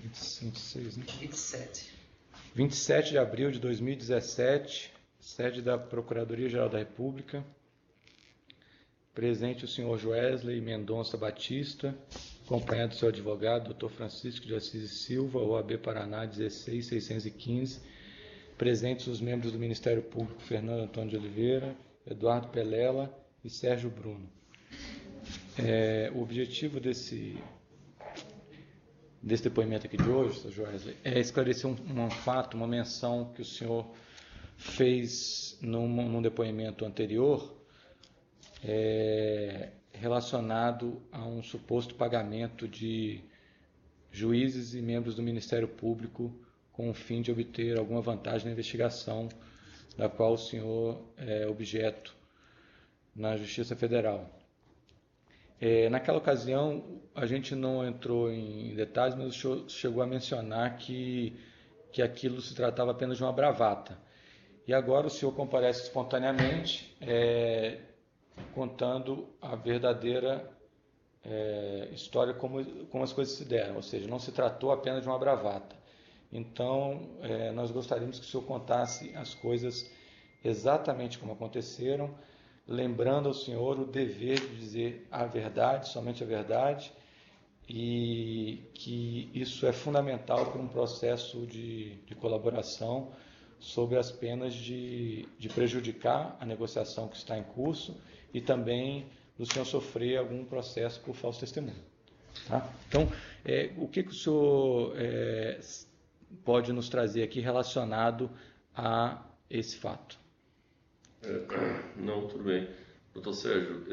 26, né? 27. 27 de abril de 2017, sede da Procuradoria-Geral da República. Presente o senhor Joesley Mendonça Batista, acompanhado do seu advogado, Dr. Francisco de Assis e Silva, OAB Paraná 16615. Presentes os membros do Ministério Público, Fernando Antônio de Oliveira, Eduardo Pelela e Sérgio Bruno. O objetivo desse depoimento aqui de hoje, Sr. Joesley, é esclarecer um fato, uma menção que o senhor fez num depoimento anterior, relacionado a um suposto pagamento de juízes e membros do Ministério Público com o fim de obter alguma vantagem na investigação da qual o senhor é objeto na Justiça Federal. Naquela ocasião, a gente não entrou em detalhes, mas o senhor chegou a mencionar que aquilo se tratava apenas de uma bravata. E agora o senhor comparece espontaneamente, contando a verdadeira história como as coisas se deram, ou seja, não se tratou apenas de uma bravata. Então, nós gostaríamos que o senhor contasse as coisas exatamente como aconteceram, lembrando ao senhor o dever de dizer a verdade, somente a verdade, e que isso é fundamental para um processo de colaboração sob as penas de prejudicar a negociação que está em curso e também do senhor sofrer algum processo por falso testemunho. Tá? Então, o que o senhor pode nos trazer aqui relacionado a esse fato? Não, tudo bem. Doutor Sérgio,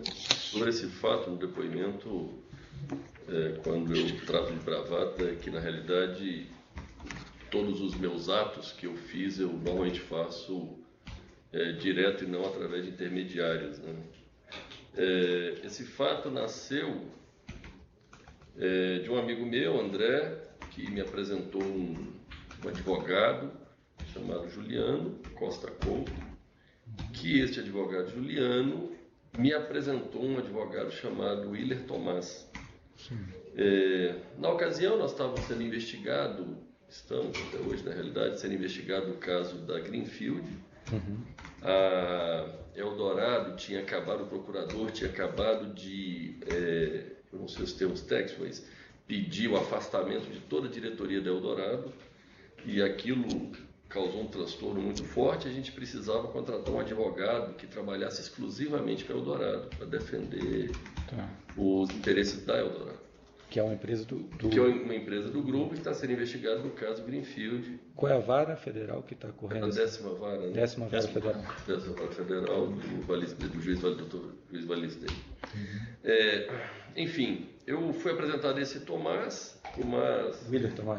sobre esse fato no depoimento, quando eu trato de bravata, é que na realidade todos os meus atos que eu fiz, eu normalmente faço direto e não através de intermediários, né? Esse fato nasceu de um amigo meu, André, que me apresentou um advogado chamado Juliano Costa Couto, que este advogado Juliano me apresentou um advogado chamado Willer Tomás. Na ocasião, nós estávamos sendo investigados, estamos até hoje, na realidade, sendo investigado o caso da Greenfield. A Eldorado tinha acabado, o procurador tinha acabado de, eu não sei os termos técnicos, mas pediu o afastamento de toda a diretoria da Eldorado, e aquilo causou um transtorno muito forte. A gente precisava contratar um advogado que trabalhasse exclusivamente para a Eldorado, para defender os interesses da Eldorado. Que é uma empresa Que é uma empresa do grupo que está sendo investigada no caso Greenfield. Qual é a vara federal que está correndo? A 10ª vara, né? 10ª vara federal. 10ª vara federal do juiz Valistei. Enfim, eu fui apresentado esse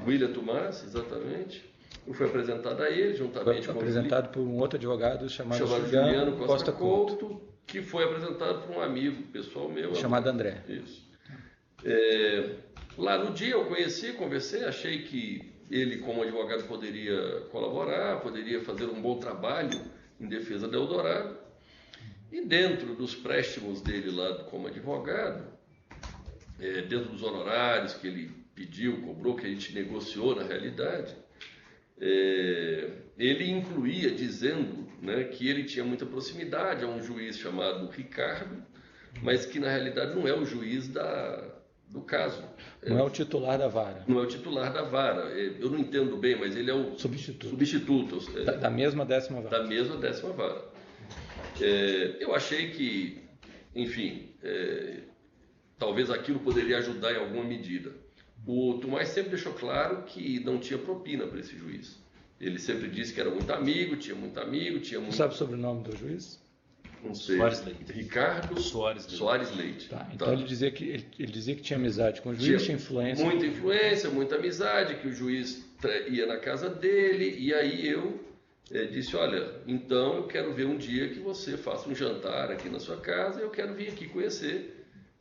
Willer Tomás, exatamente. Eu fui apresentado a ele, juntamente com... apresentado por um outro advogado chamado Juliano Costa Couto, que foi apresentado por um amigo pessoal meu. Chamado André. Isso. Lá no dia eu conheci, conversei, achei que ele como advogado poderia colaborar, poderia fazer um bom trabalho em defesa da Eldorado. E dentro dos préstimos dele lá como advogado, dentro dos honorários que ele pediu, cobrou, que a gente negociou na realidade, ele incluía dizendo, né, que ele tinha muita proximidade a um juiz chamado Ricardo, mas que na realidade não é o juiz do caso. Não é o titular da vara. Não é o titular da vara. Eu não entendo bem, mas ele é o substituto. Da mesma 10ª vara. Da mesma 10ª vara. Eu achei que, enfim, talvez aquilo poderia ajudar em alguma medida. O Tomás sempre deixou claro que não tinha propina para esse juiz. Ele sempre disse que era muito amigo, tinha muito... Você sabe sobre o nome do juiz? Não sei. Soares Leite. Ricardo Soares Leite. Então ele dizia que tinha amizade com o juiz, tinha influência. Muita influência, muita amizade, que o juiz ia na casa dele, e aí eu disse, olha, então eu quero ver um dia que você faça um jantar aqui na sua casa, e eu quero vir aqui conhecer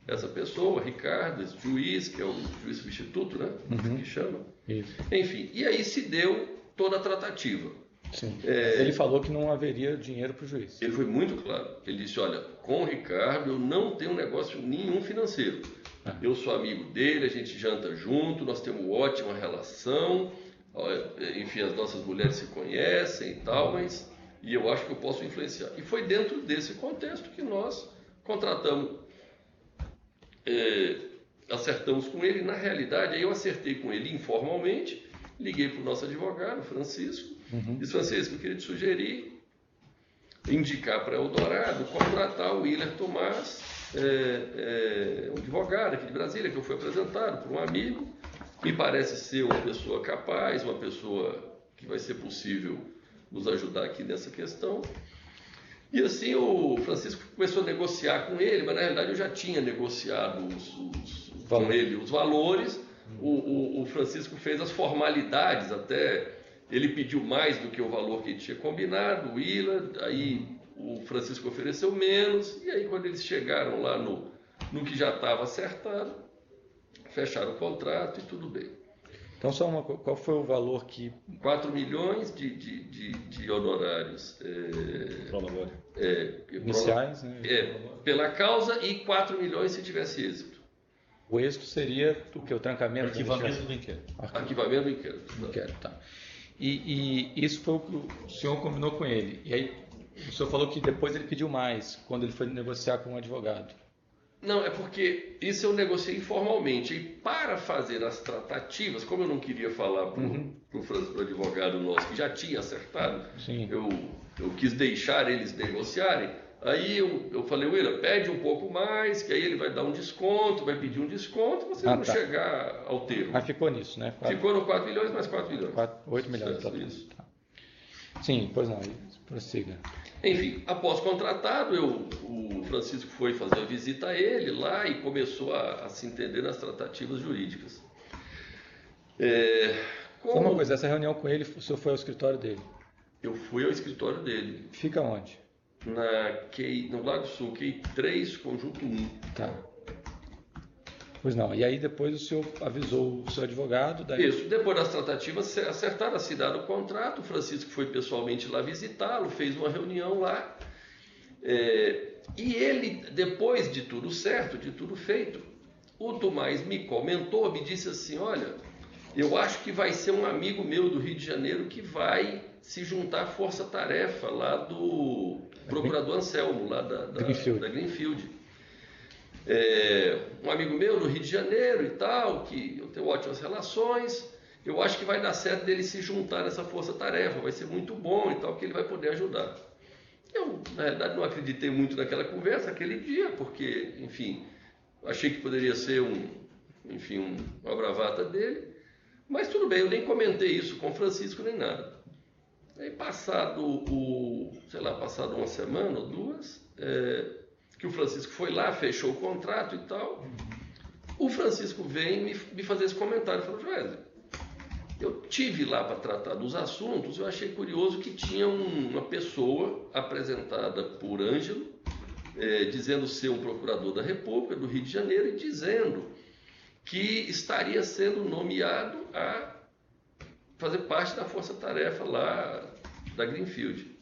essa pessoa, Ricardo, esse juiz, que é o juiz substituto, né? Que chama. Isso. Enfim, e aí se deu toda a tratativa. Sim. Ele falou que não haveria dinheiro para o juiz. Ele foi muito claro. Ele disse, olha, com o Ricardo eu não tenho negócio nenhum financeiro. Eu sou amigo dele, a gente janta junto, nós temos ótima relação, enfim, as nossas mulheres se conhecem e tal, e eu acho que eu posso influenciar. E foi dentro desse contexto que nós contratamos, acertamos com ele. Na realidade, aí eu acertei com ele informalmente, liguei para o nosso advogado, Francisco, disse: Francisco, eu queria te sugerir indicar para Eldorado contratar o Willer Tomás, um advogado aqui de Brasília, que eu fui apresentado por um amigo, me parece ser uma pessoa capaz, uma pessoa que vai ser possível nos ajudar aqui nessa questão. E assim o Francisco começou a negociar com ele, mas na realidade eu já tinha negociado com ele os valores. O Francisco fez as formalidades, até ele pediu mais do que o valor que ele tinha combinado, o Willer, aí o Francisco ofereceu menos, e aí quando eles chegaram lá no que já estava acertado, fecharam o contrato e tudo bem. Então, qual foi o valor que... 4 milhões de honorários iniciais, né? Pela causa, e 4 milhões se tivesse êxito. O êxito seria o que? O trancamento? Arquivamento do inquérito. Arquivamento do inquérito. Tá. E isso foi o que o senhor combinou com ele. E aí o senhor falou que depois ele pediu mais, quando ele foi negociar com um advogado. Não, é porque isso eu negociei informalmente. E para fazer as tratativas, como eu não queria falar para o advogado nosso que já tinha acertado, eu quis deixar eles negociarem. Aí eu falei: Willer, pede um pouco mais, que aí ele vai dar um desconto, vai pedir um desconto, você não chegar ao termo. Mas ficou nisso, né? Ficou no 4 milhões mais 4 milhões. 8 milhões. Isso. Tá. Sim, pois não, prossiga. Enfim, após contratado, o Francisco foi fazer a visita a ele lá e começou a se entender nas tratativas jurídicas. Só uma coisa, essa reunião com ele, o senhor foi ao escritório dele? Eu fui ao escritório dele. Fica onde? No Lago Sul, QI 3, conjunto 1. Tá. Pois não, e aí depois o senhor avisou o seu advogado? Daí... Isso, depois das tratativas acertaram, assinaram o contrato, o Francisco foi pessoalmente lá visitá-lo, fez uma reunião lá, e ele, depois de tudo certo, de tudo feito, o Tomás me comentou, me disse assim: olha, eu acho que vai ser um amigo meu do Rio de Janeiro que vai se juntar à força-tarefa lá do procurador Anselmo, lá da Greenfield. Um amigo meu do Rio de Janeiro e tal, que eu tenho ótimas relações, eu acho que vai dar certo dele se juntar nessa força-tarefa, vai ser muito bom e tal, que ele vai poder ajudar. Eu, na realidade, não acreditei muito naquela conversa, aquele dia, porque, enfim, achei que poderia ser uma bravata dele, mas tudo bem, eu nem comentei isso com o Francisco nem nada. Aí passado uma semana ou duas, que o Francisco foi lá, fechou o contrato e tal, o Francisco vem me fazer esse comentário, falou: Joel, eu tive lá para tratar dos assuntos, eu achei curioso que tinha uma pessoa apresentada por Ângelo, dizendo ser um procurador da República do Rio de Janeiro e dizendo que estaria sendo nomeado a fazer parte da força-tarefa lá da Greenfield.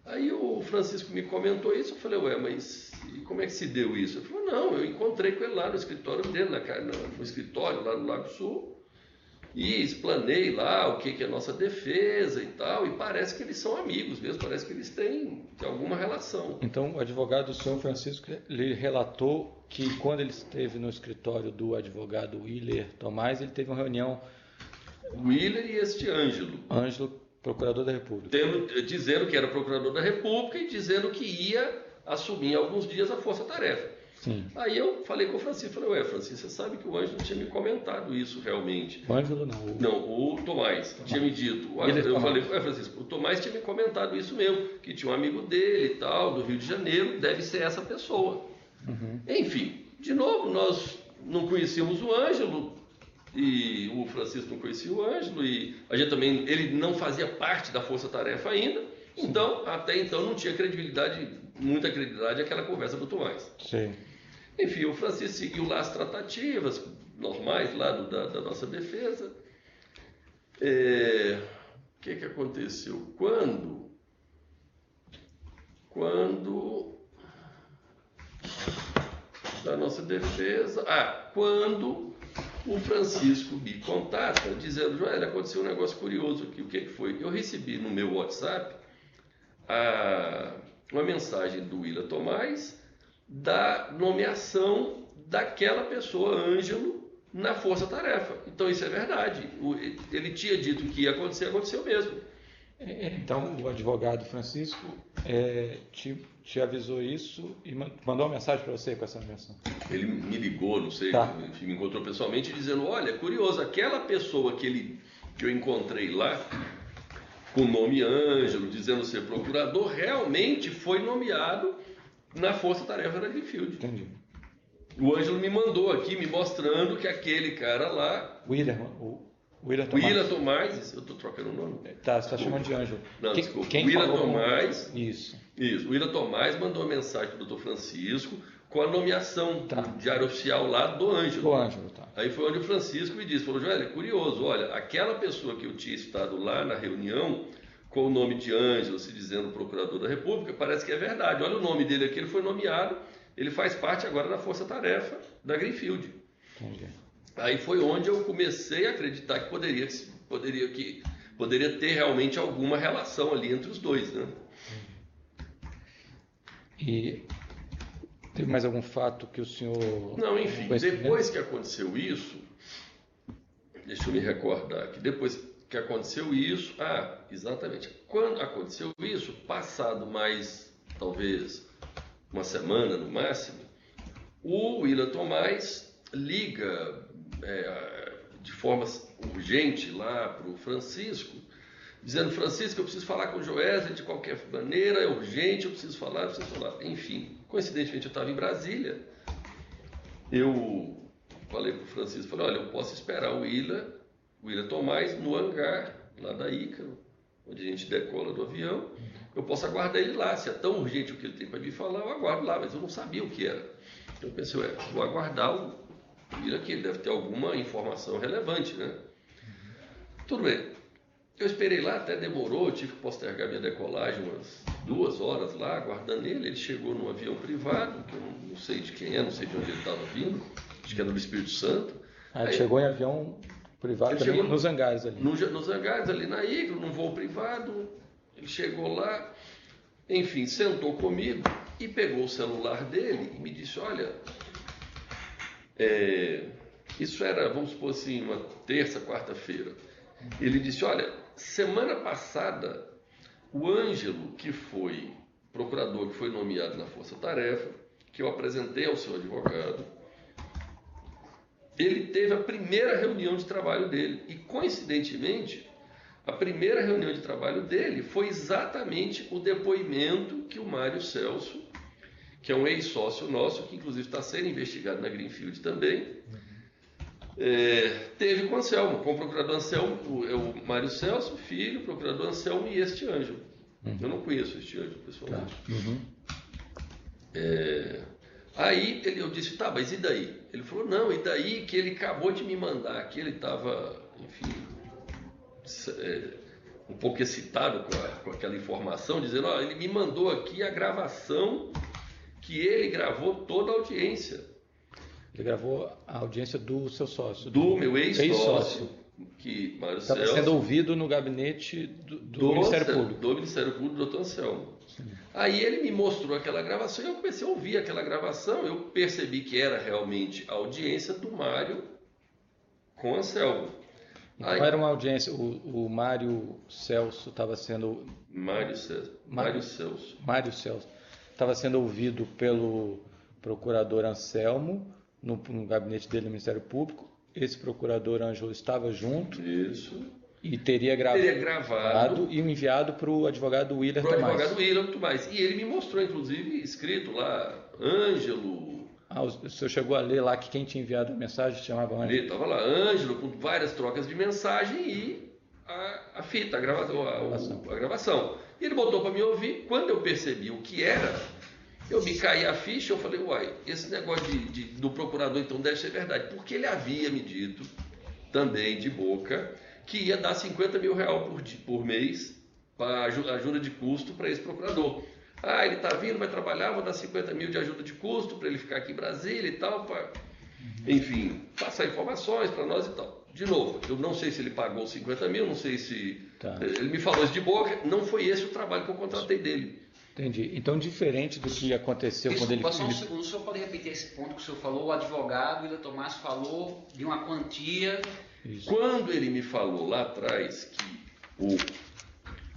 Aí o Francisco me comentou isso, eu falei: ué, mas como é que se deu isso? Ele falou: não, eu encontrei com ele lá no escritório dele, no escritório lá no Lago Sul, e explanei lá o que é a nossa defesa e tal, e parece que eles são amigos mesmo, parece que eles têm alguma relação. Então o advogado do senhor Francisco lhe relatou que quando ele esteve no escritório do advogado Willer Tomás, ele teve uma reunião... Willer e este Ângelo, procurador da República. Dizendo que era procurador da República e dizendo que ia assumir em alguns dias a força-tarefa. Sim. Aí eu falei com o Francisco, falei: ué, Francisco, você sabe que o Ângelo tinha me comentado isso realmente. O Ângelo não. Não, o Tomás tinha me dito. Eu falei: ué, Francisco, o Tomás tinha me comentado isso mesmo, que tinha um amigo dele e tal, do Rio de Janeiro, deve ser essa pessoa. Enfim, de novo, nós não conhecíamos o Ângelo, e o Francisco não conhecia o Ângelo, e a gente também, ele não fazia parte da força-tarefa ainda, então, até então não tinha muita credibilidade aquela conversa do Tomás. Sim. Enfim, o Francisco seguiu lá as tratativas normais lá da nossa defesa. O que aconteceu? Quando da nossa defesa. Quando o Francisco me contata, dizendo: Joel, aconteceu um negócio curioso aqui. O que foi? Eu recebi no meu WhatsApp uma mensagem do Willa Tomás da nomeação daquela pessoa, Ângelo, na Força Tarefa. Então isso é verdade. Ele tinha dito que ia acontecer, aconteceu mesmo. Então o advogado Francisco te avisou isso e mandou uma mensagem para você com essa menção? Ele me ligou, não sei, me encontrou pessoalmente dizendo: olha, curioso, aquela pessoa que eu encontrei lá, com o nome Ângelo, dizendo ser procurador, realmente foi nomeado na Força Tarefa da Greenfield. Entendi. O Ângelo me mandou aqui, me mostrando que aquele cara lá... Willa Tomás, eu estou trocando o nome? Tá, você está chamando de Ângelo. Não, desculpa. Willa Tomás... Isso. O Willa Tomás mandou uma mensagem para o Dr. Francisco com a nomeação do diário oficial lá do Ângelo. Do Ângelo, tá. Aí foi onde o Francisco me disse, falou: Joel, é curioso, olha, aquela pessoa que eu tinha estado lá na reunião com o nome de Ângelo, se dizendo procurador da República, parece que é verdade. Olha o nome dele aqui, ele foi nomeado, ele faz parte agora da Força Tarefa da Greenfield. Entendi. Aí foi onde eu comecei a acreditar que poderia ter realmente alguma relação ali entre os dois, né? E teve mais algum fato que o senhor... Não, enfim, depois que aconteceu isso, deixa eu me recordar aqui, depois que aconteceu isso, exatamente, quando aconteceu isso, passado mais, talvez, uma semana no máximo, o Willa Tomás liga de forma urgente lá para o Francisco, dizendo: Francisco, eu preciso falar com o Joesley de qualquer maneira, é urgente, eu preciso falar. Enfim, coincidentemente eu estava em Brasília, eu falei para o Francisco, falei: olha, eu posso esperar o Willa Tomás no hangar lá da Ícaro, onde a gente decola do avião, eu posso aguardar ele lá, se é tão urgente o que ele tem para me falar, eu aguardo lá, mas eu não sabia o que era. Então eu pensei: vou aguardar o Willa aqui, ele deve ter alguma informação relevante, né? Tudo bem. Eu esperei lá, até demorou, eu tive que postergar minha decolagem umas 2 horas lá, aguardando ele. Ele chegou num avião privado, que eu não sei de quem é, não sei de onde ele estava vindo, acho que era do Espírito Santo. Ele chegou em avião privado também, nos hangares ali. Nos hangares ali na Igro, num voo privado. Ele chegou lá, enfim, sentou comigo e pegou o celular dele e me disse: olha, isso era, vamos supor assim, uma terça, quarta-feira. Ele disse: olha, semana passada, o Ângelo, que foi procurador, que foi nomeado na Força Tarefa, que eu apresentei ao seu advogado, ele teve a primeira reunião de trabalho dele. E, coincidentemente, a primeira reunião de trabalho dele foi exatamente o depoimento que o Mário Celso, que é um ex-sócio nosso, que inclusive está sendo investigado na Greenfield também, teve com o Anselmo, com o procurador Anselmo, o Mário Celso, filho, o procurador Anselmo e este Ângelo. Eu não conheço este Ângelo pessoalmente. Aí eu disse: tá, mas e daí? Ele falou: não, e daí que ele acabou de me mandar, que ele estava, enfim, um pouco excitado com aquela informação, dizendo: ó, ele me mandou aqui a gravação que ele gravou toda a audiência. Ele gravou a audiência do seu sócio. Do meu ex-sócio. Que estava sendo ouvido no gabinete do Ministério Público. Do Ministério Público, do Dr. Anselmo. Aí ele me mostrou aquela gravação e eu comecei a ouvir aquela gravação. Eu percebi que era realmente a audiência do Mário com Anselmo. Então era uma audiência, o Mário Celso estava sendo... Mário Celso estava sendo ouvido pelo procurador Anselmo no gabinete dele no Ministério Público. Esse procurador Ângelo estava junto. Isso. E teria gravado e enviado para o advogado Willa Tomás. Para o advogado Willa Tomás. E ele me mostrou, inclusive, escrito lá, Ângelo. O senhor chegou a ler lá que quem tinha enviado a mensagem se chamava Ângelo? Estava lá, Ângelo, com várias trocas de mensagem e a fita, a gravação. E ele botou para me ouvir. Quando eu percebi o que era, eu me caí a ficha, eu falei: uai, esse negócio do procurador então deve ser verdade. Porque ele havia me dito, também de boca, que ia dar R$50 mil por mês para ajuda de custo para esse procurador. Ah, ele está vindo, vai trabalhar, vou dar 50 mil de ajuda de custo para ele ficar aqui em Brasília e tal, enfim, passar informações para nós e tal. De novo, eu não sei se ele pagou 50 mil, não sei se... Ele me falou isso de boca, não foi esse o trabalho que eu contratei dele. Entendi. Então, diferente do que aconteceu quando ele... Só um segundo, o senhor pode repetir esse ponto que o senhor falou? O advogado, Willian Tomás, falou de uma quantia... Isso. Quando ele me falou lá atrás que o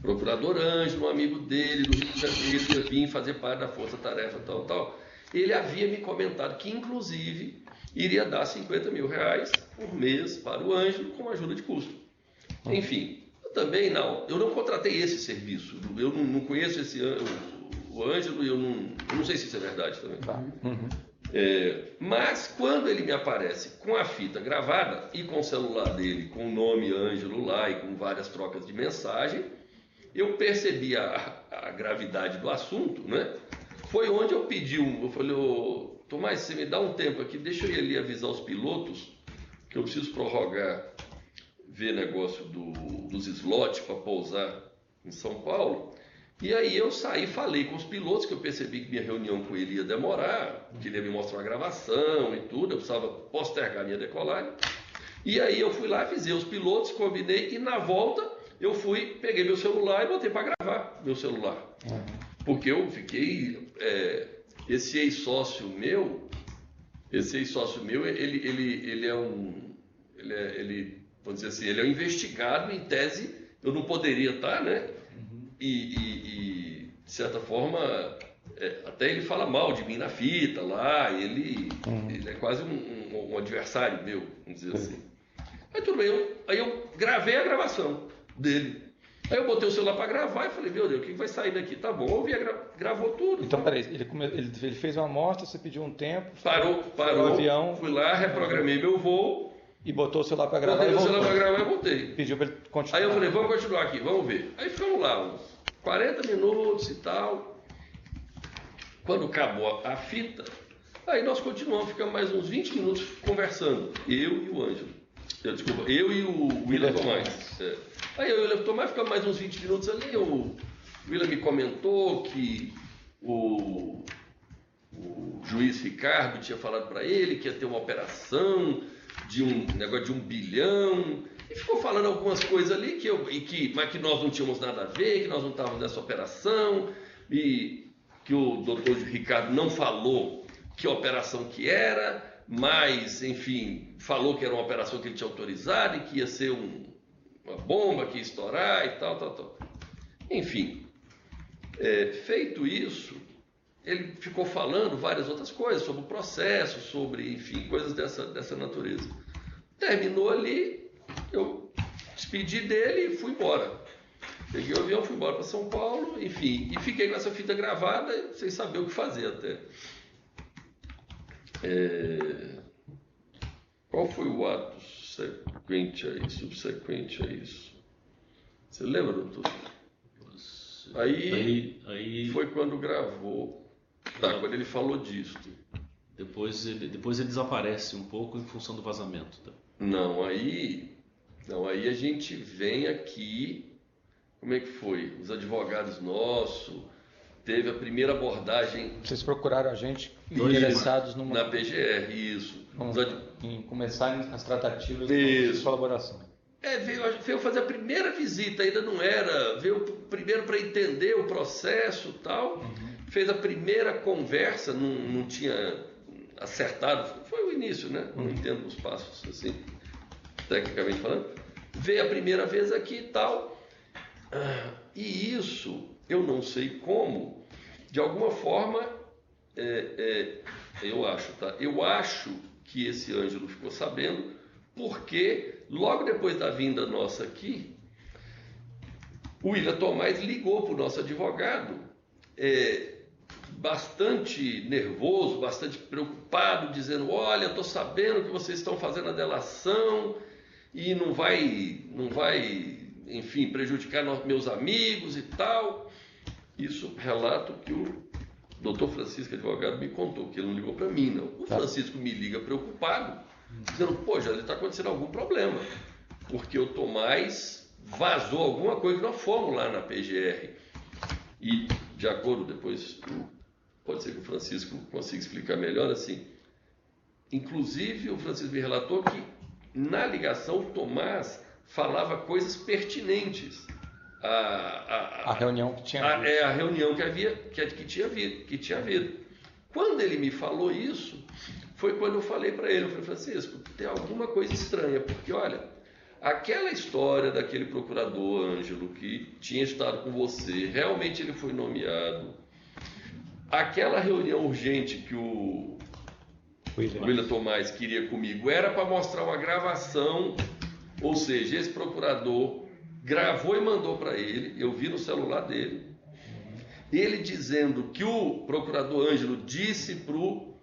procurador Ângelo, um amigo dele, do Rio de Janeiro, ia vir fazer parte da força-tarefa, tal, ele havia me comentado que, inclusive, iria dar 50 mil reais por mês para o Ângelo com ajuda de custo. Enfim, eu não contratei esse serviço, eu não conheço o Ângelo e eu não sei se isso é verdade também. Mas quando ele me aparece com a fita gravada e com o celular dele, com o nome Ângelo lá e com várias trocas de mensagem, eu percebi a gravidade do assunto, né? Foi onde eu pedi eu falei, Tomás, você me dá um tempo aqui, deixa eu ir ali avisar os pilotos que eu preciso prorrogar, ver negócio dos slots para pousar em São Paulo. E aí eu saí, falei com os pilotos, que eu percebi que minha reunião com ele ia demorar, que ele ia me mostrar uma gravação e tudo, eu precisava postergar minha decolagem. E aí eu fui lá, avisei os pilotos, combinei, e na volta eu peguei meu celular e botei para gravar meu celular. Porque eu fiquei... Esse ex-sócio meu, ele é vamos dizer assim, ele é um investigado, em tese, eu não poderia estar, né? E de certa forma, até ele fala mal de mim na fita lá, ele é quase um adversário meu, vamos dizer assim. Aí tudo bem, aí eu gravei a gravação dele. Aí eu botei o celular para gravar e falei, meu Deus, o que vai sair daqui? Tá bom, gravou tudo. Então, peraí, ele fez uma amostra, você pediu um tempo... Parou, o avião, fui lá, reprogramei meu voo... E botou o celular para gravar. Botei o celular para gravar e voltei. Pediu para ele continuar. Aí eu falei, vamos continuar aqui, vamos ver. Aí ficamos lá, uns 40 minutos e tal. Quando acabou a fita, aí nós continuamos, ficamos mais uns 20 minutos conversando. Eu e o Ângelo. Eu e o Willian Tomás. Aí eu e o Willian Tomás ficamos mais uns 20 minutos ali. O Willian me comentou que o juiz Ricardo tinha falado para ele que ia ter uma operação de um negócio de 1 bilhão, e ficou falando algumas coisas ali mas que nós não tínhamos nada a ver, que nós não estávamos nessa operação, e que o doutor Ricardo não falou que operação que era, mas, enfim, falou que era uma operação que ele tinha autorizado e que ia ser uma bomba que ia estourar e tal. Enfim, feito isso, ele ficou falando várias outras coisas, sobre o processo, sobre, enfim, coisas dessa natureza. Terminou ali, eu despedi dele e fui embora. Peguei o avião, fui embora para São Paulo, enfim, e fiquei com essa fita gravada sem saber o que fazer até. Qual foi o ato subsequente a isso? Você lembra, doutor? Aí foi quando gravou. Quando ele falou disso. Depois ele desaparece um pouco em função do vazamento. Tá? Não, aí a gente vem aqui. Como é que foi? Os advogados nossos, teve a primeira abordagem. Vocês procuraram a gente interessados na PGR, isso. Em começar as tratativas de colaboração. Veio fazer a primeira visita, ainda não era, veio primeiro para entender o processo e tal, fez a primeira conversa, não tinha acertado, foi o início, né? Não entendo os passos assim, tecnicamente falando. Veio a primeira vez aqui e tal, e isso, eu não sei como, de alguma forma, eu acho que esse Ângelo ficou sabendo, porque logo depois da vinda nossa aqui, o Willian Tomás ligou para o nosso advogado, bastante nervoso, bastante preocupado, dizendo, olha, estou sabendo que vocês estão fazendo a delação e não vai, enfim, prejudicar meus amigos e tal. Isso relato que o doutor Francisco, advogado, me contou, que ele não ligou para mim, não. O Francisco me liga preocupado, dizendo, pô, já está acontecendo algum problema, porque o Tomás vazou alguma coisa que nós fomos lá na PGR. E de acordo, depois pode ser que o Francisco consiga explicar melhor, assim. Inclusive, o Francisco me relatou que na ligação o Tomás falava coisas pertinentes A reunião que tinha havido. A reunião que tinha havido. Quando ele me falou isso, foi quando eu falei para ele, eu falei, Francisco, tem alguma coisa estranha, porque olha, aquela história daquele procurador Ângelo que tinha estado com você, realmente ele foi nomeado. Aquela reunião urgente que o William Tomás queria comigo era para mostrar uma gravação, ou seja, esse procurador gravou e mandou para ele, eu vi no celular dele, ele dizendo que o procurador Ângelo disse para o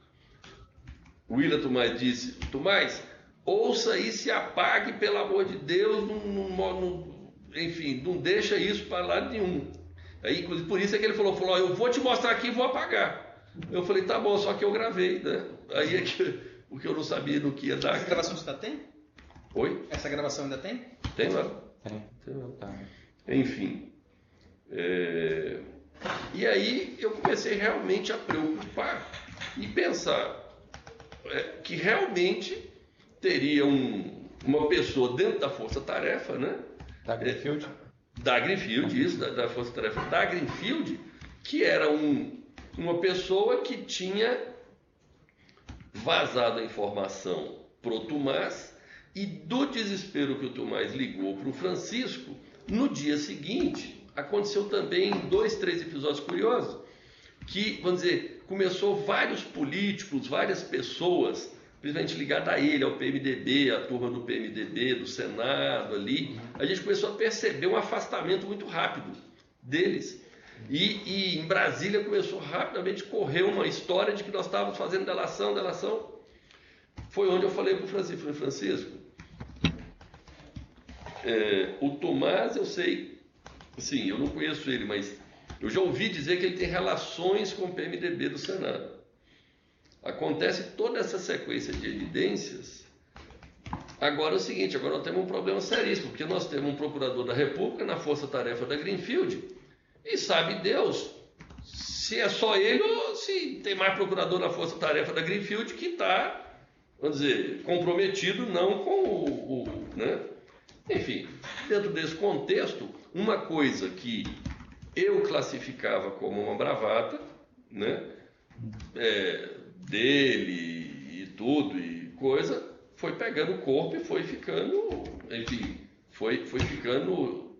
William Tomás, disse, Tomás, ouça isso e apague, pelo amor de Deus, enfim, não deixa isso para lado nenhum. Aí, inclusive, por isso é que ele falou, eu vou te mostrar aqui e vou apagar. Eu falei, tá bom, só que eu gravei, né? Aí é que, porque eu não sabia no que ia dar. Essa gravação você ainda tem? Oi? Essa gravação ainda tem? Tem lá. Tem. Tá. Enfim. E aí eu comecei realmente a preocupar e pensar que realmente teria uma pessoa dentro da força-tarefa, né? Da Greenfield? Da Greenfield, isso, da força-tarefa da Greenfield, que era uma pessoa que tinha vazado a informação para o Tomás e do desespero que o Tomás ligou para o Francisco, no dia seguinte, aconteceu também 2, 3 episódios curiosos, que, vamos dizer, começou vários políticos, várias pessoas, principalmente ligadas a ele, ao PMDB, a turma do PMDB, do Senado ali, a gente começou a perceber um afastamento muito rápido deles. E em Brasília começou rapidamente a correr uma história de que nós estávamos fazendo delação. Foi onde eu falei para o Francisco, Francisco, o Tomás eu sei, sim, eu não conheço ele, mas eu já ouvi dizer que ele tem relações com o PMDB do Senado. Acontece toda essa sequência de evidências. Agora é o seguinte, agora nós temos um problema seríssimo, porque nós temos um procurador da República na força-tarefa da Greenfield e sabe Deus se é só ele ou se tem mais procurador na força-tarefa da Greenfield que está, vamos dizer, comprometido não com né? Enfim, dentro desse contexto, uma coisa que eu classificava como uma bravata, né? Dele e tudo e coisa, foi pegando o corpo e foi ficando, enfim, foi ficando,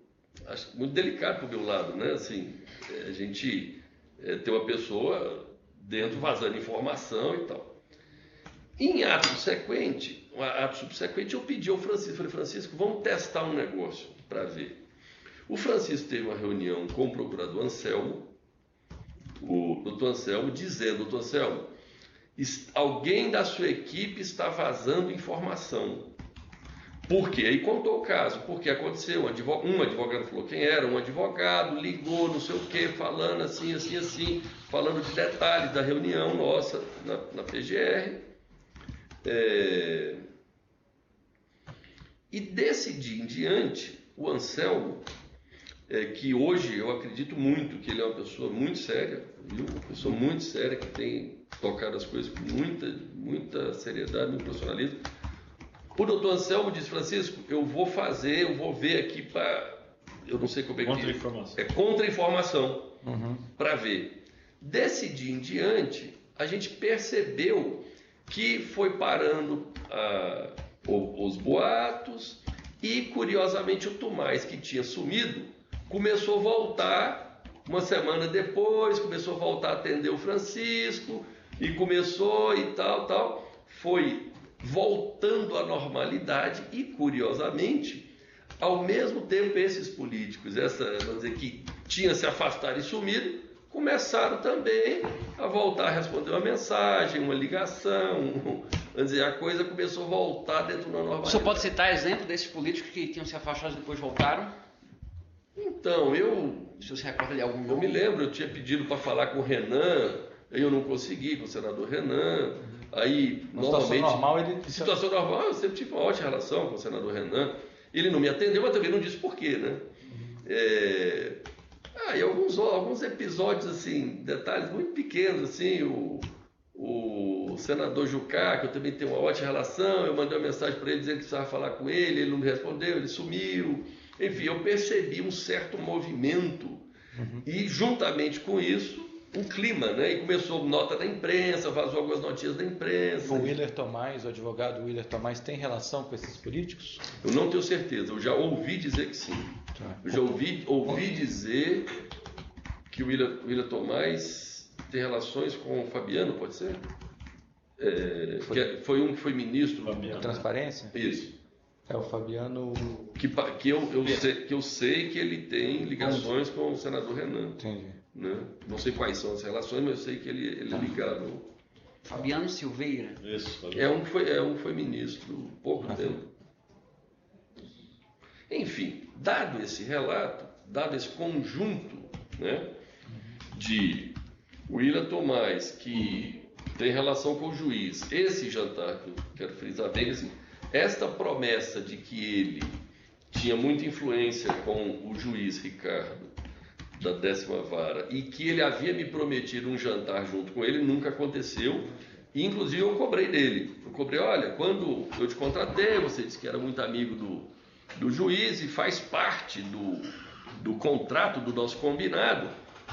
acho, muito delicado pro meu lado, né? Assim, a gente tem uma pessoa dentro vazando informação e tal. Em ato subsequente, eu pedi ao Francisco, falei, Francisco, vamos testar um negócio para ver. O Francisco teve uma reunião com o procurador Anselmo, o doutor Anselmo, dizendo, doutor Anselmo, alguém da sua equipe está vazando informação. Por quê? Aí contou o caso, porque aconteceu, um advogado falou quem era, um advogado ligou, não sei o quê, falando assim, falando de detalhes da reunião nossa na PGR. E desse dia em diante, o Anselmo, que hoje eu acredito muito que ele é uma pessoa muito séria, viu? Uma pessoa muito séria que tem tocado as coisas com muita seriedade, muito profissionalismo. O doutor Anselmo disse, Francisco, eu vou ver aqui para, eu não sei como é que Contra-informação. Contra-informação, para ver. Desse dia em diante, a gente percebeu que foi parando os boatos e, curiosamente, o Tomás, que tinha sumido, começou a voltar, uma semana depois, começou a voltar a atender o Francisco, e começou e tal, foi voltando à normalidade e, curiosamente, ao mesmo tempo esses políticos, vamos dizer, que tinham se afastado e sumido, começaram também a voltar a responder uma mensagem, uma ligação, vamos dizer, a coisa começou a voltar dentro da normalidade. O senhor pode citar exemplo desses políticos que tinham se afastado e depois voltaram? Então, O senhor se recorda de algum nome? eu me lembro, eu tinha pedido para falar com o Renan, eu não consegui, com o senador Renan, aí normalmente... Situação normal, eu sempre tive uma ótima relação com o senador Renan, ele não me atendeu, mas também não disse por quê, né? E alguns episódios, assim, detalhes muito pequenos, assim, o senador Jucá, que eu também tenho uma ótima relação, eu mandei uma mensagem para ele dizendo que precisava falar com ele não me respondeu, ele sumiu. Enfim, eu percebi um certo movimento e, juntamente com isso, um clima, né? E começou nota da imprensa, vazou algumas notícias da imprensa. O Willer Tomás, o advogado Willer Tomás, tem relação com esses políticos? Eu não tenho certeza, eu já ouvi dizer que sim. Eu já ouvi dizer que o Willer Tomás tem relações com o Fabiano, pode ser? Foi um que foi ministro. Da Transparência? Isso. É o Fabiano... Que eu sei que ele tem ligações com o senador Renan. Entendi. Né? Não sei quais são as relações, mas eu sei que ele é ligado. Fabiano Silveira. Isso, Um foi ministro pouco tempo. Enfim, dado esse relato, dado esse conjunto, né, de Willer Tomás, que tem relação com o juiz, esse jantar que eu quero frisar bem, assim, esta promessa de que ele tinha muita influência com o juiz Ricardo da 10ª Vara e que ele havia me prometido um jantar junto com ele, nunca aconteceu. E, inclusive, eu cobrei dele. Eu cobrei, olha, quando eu te contratei, você disse que era muito amigo do juiz e faz parte do contrato, do nosso combinado,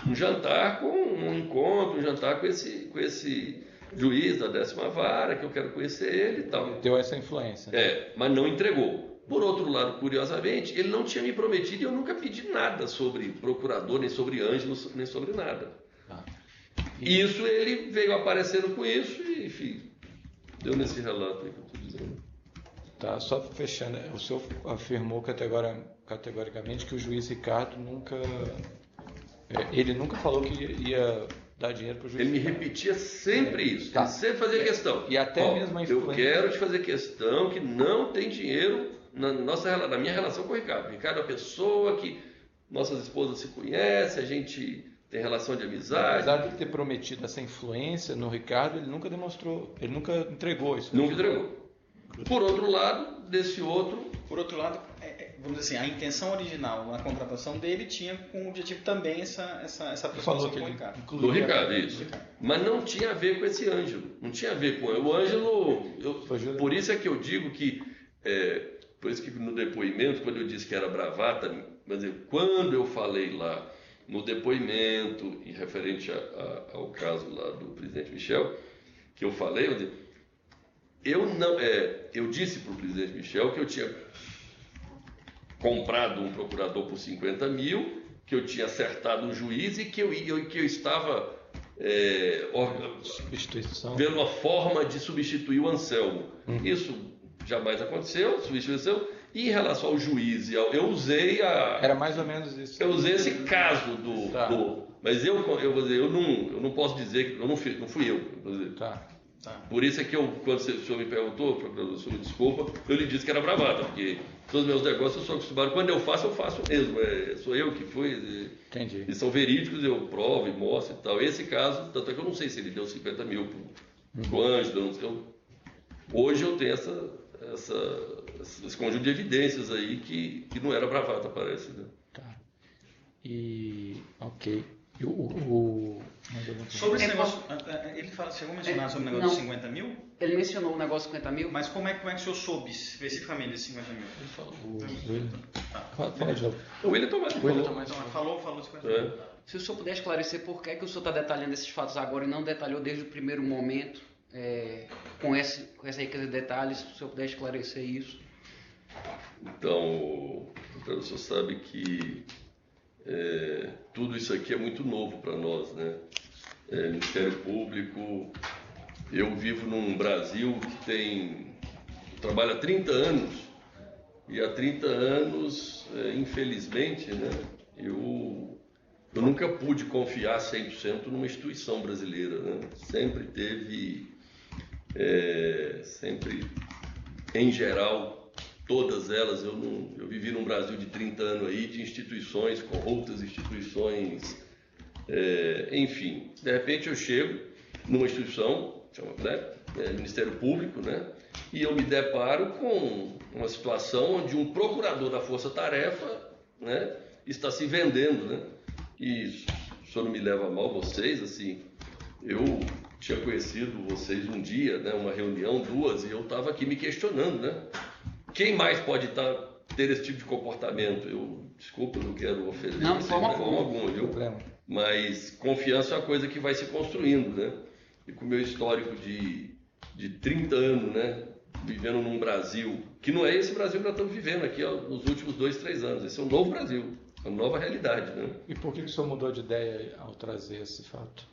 um jantar com um encontro, um jantar com esse juiz da 10ª Vara, que eu quero conhecer ele e tal. Deu essa influência. Né? Mas não entregou. Por outro lado, curiosamente, ele não tinha me prometido e eu nunca pedi nada sobre procurador, nem sobre Ângelo, nem sobre nada. E isso ele veio aparecendo com isso e, enfim, deu nesse relato aí que eu estou dizendo. Tá, só fechando, o senhor afirmou categoricamente que o juiz Ricardo ele nunca falou que ia dar dinheiro para o juiz. Ele me repetia sempre isso, Tá. ele sempre fazia questão. E até mesmo a influência... Eu quero te fazer questão que não tem dinheiro na minha relação com o Ricardo. O Ricardo é uma pessoa que nossas esposas se conhecem, a gente tem relação de amizade. Apesar de ter prometido essa influência no Ricardo, ele nunca demonstrou, ele nunca entregou isso. Nunca entregou. Por outro lado, Por outro lado, vamos dizer assim, a intenção original na contratação dele tinha como objetivo também essa aproximação com o Ricardo. Do Ricardo, isso. Mas não tinha a ver com esse Ângelo. Não tinha a ver com o Ângelo. Por isso é que eu digo que, por isso que no depoimento, quando eu disse que era bravata, mas quando eu falei lá no depoimento, em referente ao caso lá do presidente Michel, que eu falei, eu disse para o presidente Michel que eu tinha comprado um procurador por 50 mil, que eu tinha acertado um juiz e que eu estava vendo uma forma de substituir o Anselmo. Isso jamais aconteceu, substituiu o Anselmo. E em relação ao juiz, eu usei Era mais ou menos isso. Eu usei esse caso mas eu vou dizer, eu não posso dizer que não fui eu. Vou dizer. Tá. Por isso é que quando o senhor me perguntou, professor, me desculpa, eu lhe disse que era bravata, porque todos os meus negócios eu sou acostumado. Quando eu faço mesmo. Sou eu que fui. Entendi. E são verídicos, eu provo e mostro e tal. Esse caso, tanto é que eu não sei se ele deu 50 mil pro Ângelo, não sei. Hoje eu tenho esse conjunto de evidências aí que não era bravata, parece. Né? Tá. Ok. Sobre esse negócio, ele chegou a mencionar sobre o negócio de 50 mil? Ele mencionou o negócio de 50 mil. Mas como é que o senhor soube especificamente desses 50 mil? Ele falou. Fala de novo. O William Tomás Falou de 50 mil. Se o senhor puder esclarecer por que o senhor está detalhando esses fatos agora e não detalhou desde o primeiro momento, com essa riqueza de detalhes, se o senhor puder esclarecer isso. Então, o senhor sabe que tudo isso aqui é muito novo para nós, né? Ministério Público, eu vivo num Brasil que trabalha há 30 anos, e há 30 anos, infelizmente, né, eu nunca pude confiar 100% numa instituição brasileira, né? Sempre teve, em geral, todas elas, eu vivi num Brasil de 30 anos aí, de instituições, corruptas instituições, enfim. De repente eu chego numa instituição, chama Ministério Público, né? E eu me deparo com uma situação onde um procurador da Força Tarefa, né, está se vendendo, né? E o senhor não me leva a mal, vocês, assim, eu tinha conhecido vocês um dia, né, uma reunião, duas, e eu estava aqui me questionando, né? Quem mais pode ter esse tipo de comportamento? Desculpa, eu não quero ofender Não, de vocês forma de forma alguma, viu? Problema. Mas confiança é uma coisa que vai se construindo, né? E com o meu histórico de 30 anos, né? Vivendo num Brasil, que não é esse Brasil que nós estamos vivendo aqui ó, nos últimos 2, 3 anos. Esse é um novo Brasil, uma nova realidade, né? E por que o senhor mudou de ideia ao trazer esse fato?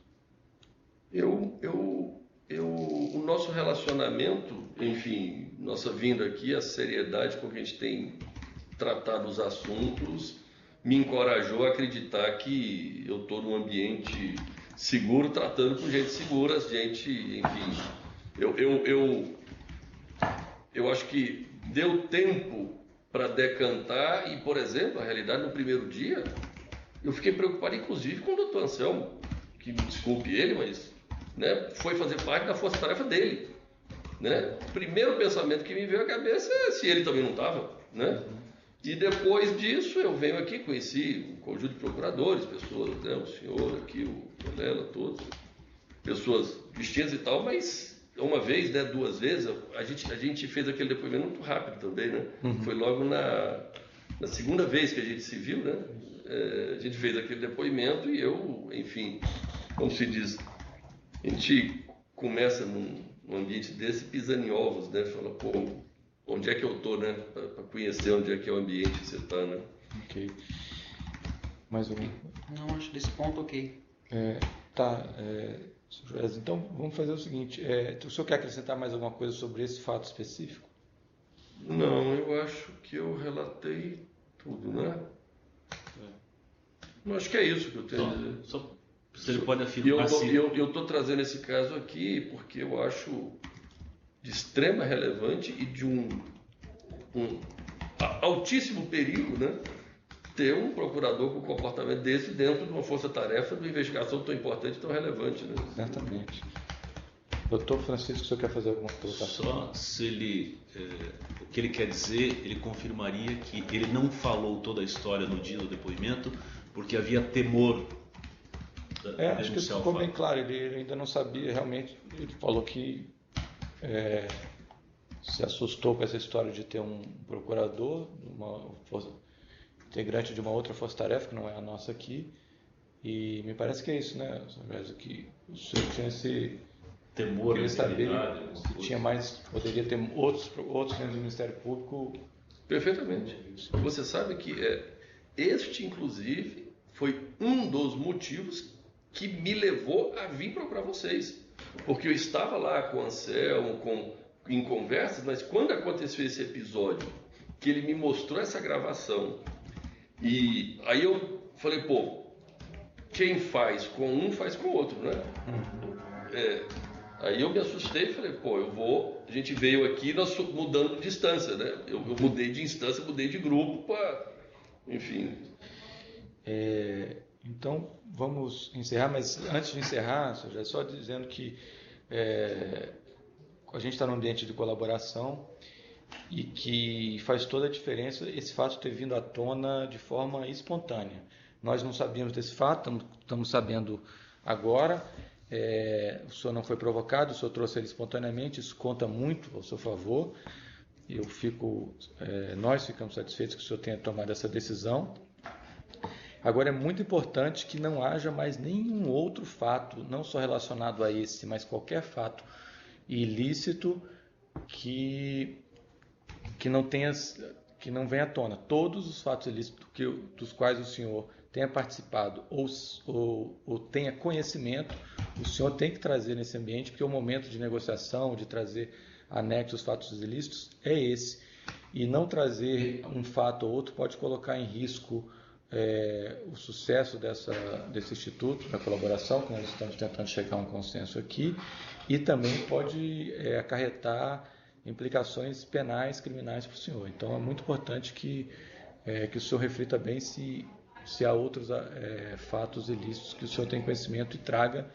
O nosso relacionamento, enfim, nossa vinda aqui, a seriedade com que a gente tem tratado os assuntos, me encorajou a acreditar que eu estou num ambiente seguro, tratando com gente segura, gente, enfim. Eu acho que deu tempo para decantar e, por exemplo, a realidade no primeiro dia, eu fiquei preocupado inclusive com o doutor Anselmo, que me desculpe ele, mas né, foi fazer parte da força-tarefa dele. Né? O primeiro pensamento que me veio à cabeça é se ele também não estava. Né? E depois disso eu venho aqui, conheci um conjunto de procuradores, pessoas, né, o senhor aqui, o Vilela, todos, pessoas distintas e tal, mas uma vez, né, 2 vezes, a gente fez aquele depoimento muito rápido também, né? Foi logo na segunda vez que a gente se viu, né? A gente fez aquele depoimento e eu, enfim, como se diz, a gente começa num ambiente desse pisando em ovos, né? Fala, pô, onde é que eu tô, né? Para conhecer onde é que é o ambiente que você tá, né? Ok. Mais um? Não, acho desse ponto ok. Então vamos fazer o seguinte, o senhor quer acrescentar mais alguma coisa sobre esse fato específico? Não, eu acho que eu relatei tudo, né? Eu acho que é isso que eu tenho a dizer. Só se ele pode afirmar se... Eu estou trazendo esse caso aqui porque eu acho de extrema relevância e de um altíssimo perigo, né? Ter um procurador com um comportamento desse dentro de uma força-tarefa de uma investigação tão importante e tão relevante, né? Certamente. Doutor Francisco, o senhor quer fazer alguma colocação? Só se ele... o que ele quer dizer, ele confirmaria que ele não falou toda a história no dia do depoimento porque havia temor da Acho que ficou bem claro, ele ainda não sabia realmente, ele falou que se assustou com essa história de ter um procurador, integrante de uma outra força-tarefa, que não é a nossa aqui, e me parece que é isso, né, que o senhor tinha esse temor, queria saber se tinha mais, poderia ter outros dentro do Ministério Público. Perfeitamente. Você sabe que este, inclusive, foi um dos motivos que me levou a vir procurar vocês, porque eu estava lá com o Anselmo, em conversas, mas quando aconteceu esse episódio, que ele me mostrou essa gravação, e aí eu falei, pô, quem faz com um faz com o outro, né? Aí eu me assustei e falei, pô, a gente veio aqui nós mudando de distância, né? Eu mudei de instância, mudei de grupo para, enfim. Então vamos encerrar, mas antes de encerrar, já só dizendo que a gente está num ambiente de colaboração e que faz toda a diferença esse fato ter vindo à tona de forma espontânea. Nós não sabíamos desse fato, estamos sabendo agora. O senhor não foi provocado, o senhor trouxe ele espontaneamente, isso conta muito ao seu favor. Nós ficamos satisfeitos que o senhor tenha tomado essa decisão. Agora é muito importante que não haja mais nenhum outro fato, não só relacionado a esse, mas qualquer fato ilícito que não venha à tona. Todos os fatos ilícitos dos quais o senhor tenha participado ou tenha conhecimento, o senhor tem que trazer nesse ambiente, porque o momento de negociação, de trazer anexos fatos ilícitos é esse. E não trazer um fato ou outro pode colocar em risco o sucesso desse instituto, da colaboração, que nós estamos tentando chegar a um consenso aqui, e também pode acarretar implicações penais, criminais para o senhor. Então é muito importante que o senhor reflita bem se há outros fatos ilícitos que o senhor tem conhecimento e traga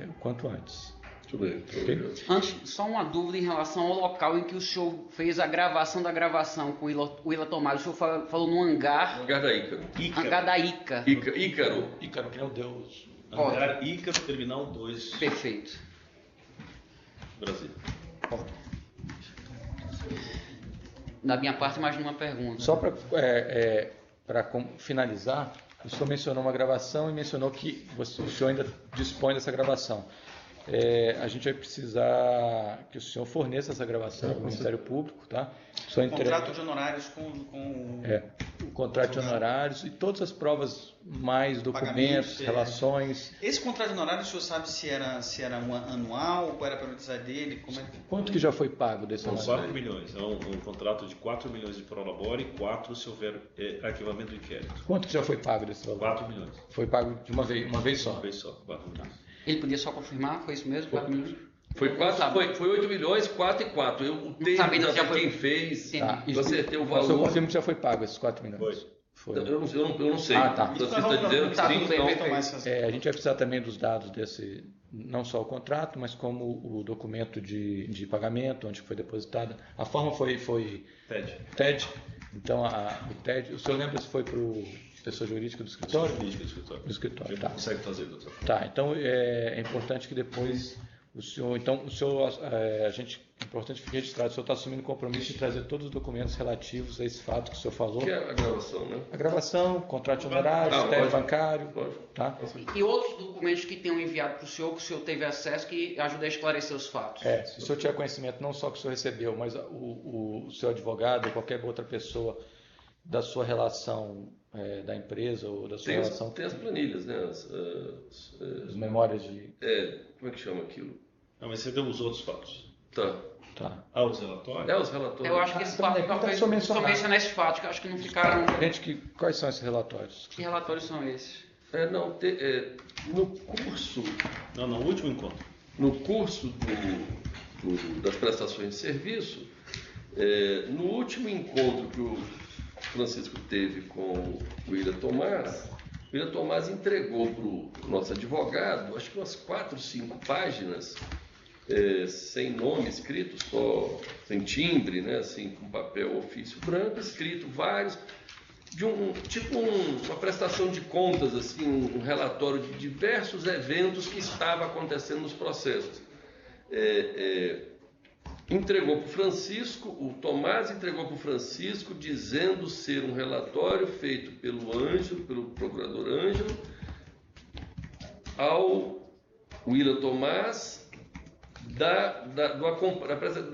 o quanto antes. Muito bem. Ok? Antes, só uma dúvida em relação ao local em que o senhor fez a gravação da gravação com o Willa Tomás. O senhor falou no hangar, Hangar da Ícaro. hangar da Ica. Ícaro. Ícaro, que é o Deus. Hangar Ícaro, Terminal 2, Perfeito. Brasil. Da minha parte, mais uma pergunta. Só para finalizar, o senhor mencionou uma gravação e mencionou que o senhor ainda dispõe dessa gravação. A gente vai precisar que o senhor forneça essa gravação ao Ministério Público, tá? Contrato de honorários com o contrato de honorários e todas as provas, mais documentos, relações. Esse contrato de honorários, o senhor sabe se era um anual, qual era a periodicidade dele? Quanto que já foi pago desse São honorário? 4 milhões. É um contrato de 4 milhões de prolabore e 4 se houver arquivamento do inquérito. Quanto que já foi pago desse valor? 4 milhões. Foi pago de uma vez só? Uma vez só, 4 milhões. Ele podia só confirmar? Foi isso mesmo? 4 milhões? Foi 8 milhões, 4 e 4. O termo sabendo já que foi quem fez. Tá. Eu acertei o O senhor valor. confirma que já foi pago esses 4 milhões? Foi. Eu não sei. Ah, tá. O Francisco está dizendo que Tá, sim, tudo bem, então. perfeito. A gente vai precisar também dos dados desse, não só o contrato, mas como o documento de pagamento, onde foi depositada. A forma foi TED. Então, o TED, o senhor lembra se foi para o pessoa jurídica do escritório? Jurídica do escritório. Do escritório, A gente tá. não consegue fazer, doutor. Tá, então é importante que depois é importante ficar registrado, o senhor está assumindo o compromisso de trazer todos os documentos relativos a esse fato que o senhor falou. Que é a gravação, né? A gravação, contrato de honorários, TED lógico. bancário, Lógico. tá? E outros documentos que tenham enviado para o senhor, que o senhor teve acesso, que ajuda a esclarecer os fatos? Se o senhor tiver conhecimento, não só que o senhor recebeu, mas o seu advogado ou qualquer outra pessoa da sua relação da empresa ou da sua relação... Tem as planilhas, né? As memórias de... Como é que chama aquilo? Não, mas você deu os outros fatos. Tá. Os relatórios? Os relatórios. Eu acho que esse então, fato então, talvez só só mencionar. mencionar esses fatos, que eu acho que não ficaram... Quais são esses relatórios? Que relatórios são esses? No curso... Não, no último encontro. No curso das prestações de serviço, no último encontro que o Francisco teve com o Willa Tomás entregou para o nosso advogado, acho que umas 4, 5 páginas, sem nome escrito, só sem timbre, né, assim, com papel ofício branco, escrito vários, de uma prestação de contas, assim, um relatório de diversos eventos que estavam acontecendo nos processos. Entregou para o Francisco, o Tomás entregou para o Francisco, dizendo ser um relatório feito pelo procurador Ângelo, ao Willa Tomás,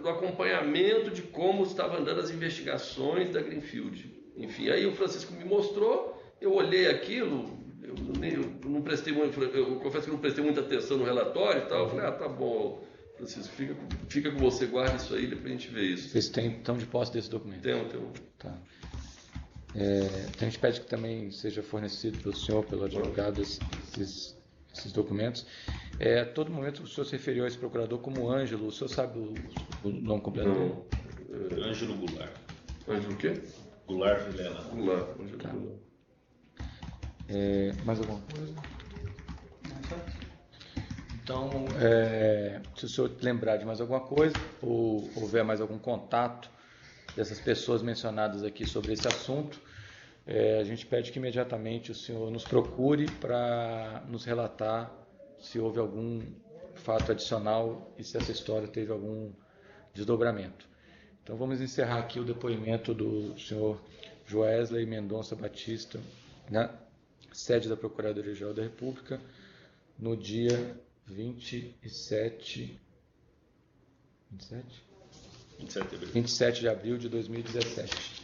do acompanhamento de como estavam andando as investigações da Greenfield. Enfim, aí o Francisco me mostrou, eu olhei aquilo, eu confesso que não prestei muita atenção no relatório e tal, eu falei, tá bom, Francisco, fica com você, guarda isso aí, depois a gente vê isso. Vocês estão de posse desse documento? Tem. Tá. Então a gente pede que também seja fornecido pelo senhor, pelo advogado, esses documentos. A todo momento o senhor se referiu a esse procurador como Ângelo. O senhor sabe o nome completo dele? Ângelo Goulart. Ângelo o quê? Goulart Vilela. Goulart. Ângelo Tá. Goulart. Mais alguma coisa? Então, se o senhor lembrar de mais alguma coisa ou houver mais algum contato dessas pessoas mencionadas aqui sobre esse assunto, a gente pede que imediatamente o senhor nos procure para nos relatar se houve algum fato adicional e se essa história teve algum desdobramento. Então vamos encerrar aqui o depoimento do senhor Joesley Mendonça Batista, na sede da Procuradoria-Geral da República, no dia 27 de abril de 2017.